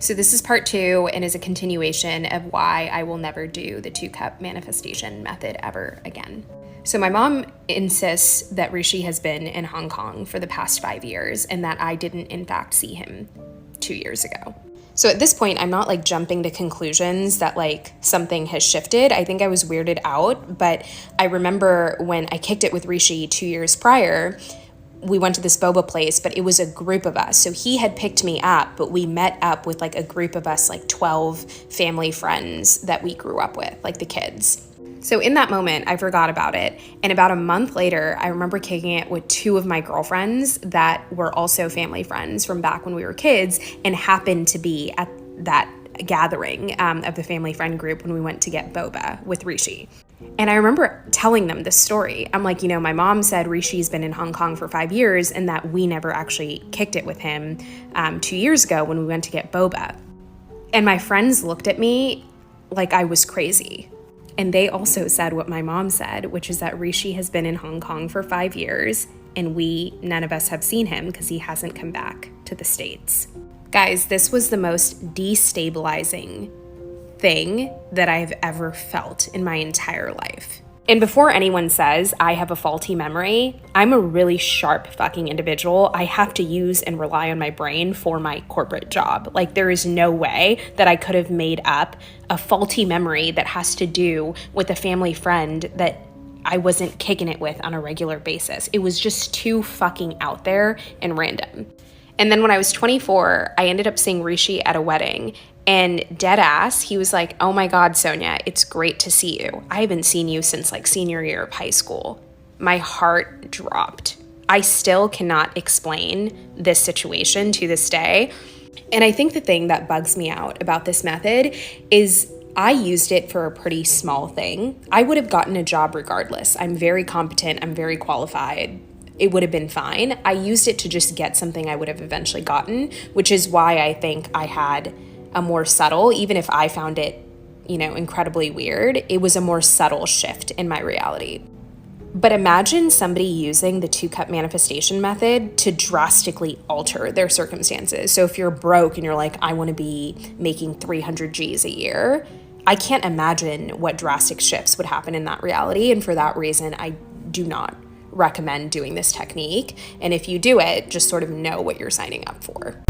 So this is part 2 and is a continuation of why I will never do the 2-cup manifestation method ever again. So my mom insists that Rishi has been in Hong Kong for the past 5 years and that I didn't in fact see him 2 years ago. So at this point, I'm not like jumping to conclusions that like something has shifted. I think I was weirded out, but I remember when I kicked it with Rishi 2 years prior, we went to this boba place, but it was a group of us. So he had picked me up, but we met up with like a group of us, like 12 family friends that we grew up with, like the kids. So in that moment, I forgot about it. And about a month later, I remember kicking it with 2 of my girlfriends that were also family friends from back when we were kids and happened to be at that gathering of the family friend group when we went to get boba with Rishi. And I remember telling them this story. I'm like, my mom said Rishi's been in Hong Kong for 5 years and that we never actually kicked it with him 2 years ago when we went to get boba. And my friends looked at me like I was crazy. And they also said what my mom said, which is that Rishi has been in Hong Kong for 5 years and none of us have seen him because he hasn't come back to the States. Guys, this was the most destabilizing thing that I've ever felt in my entire life. And before anyone says I have a faulty memory, I'm a really sharp fucking individual. I have to use and rely on my brain for my corporate job. Like, there is no way that I could have made up a faulty memory that has to do with a family friend that I wasn't kicking it with on a regular basis. It was just too fucking out there and random. And then when I was 24, I ended up seeing Rishi at a wedding, and dead ass, he was like, "Oh my God, Sonia, it's great to see you. I haven't seen you since like senior year of high school." My heart dropped. I still cannot explain this situation to this day. And I think the thing that bugs me out about this method is I used it for a pretty small thing. I would have gotten a job regardless. I'm very competent. I'm very qualified. It would have been fine. I used it to just get something I would have eventually gotten, which is why I think I had a more subtle, even if I found it, incredibly weird, it was a more subtle shift in my reality. But imagine somebody using the 2-cup manifestation method to drastically alter their circumstances. So if you're broke and you're like, I want to be making 300 G's a year, I can't imagine what drastic shifts would happen in that reality. And for that reason, I do not recommend doing this technique. And if you do it, just sort of know what you're signing up for.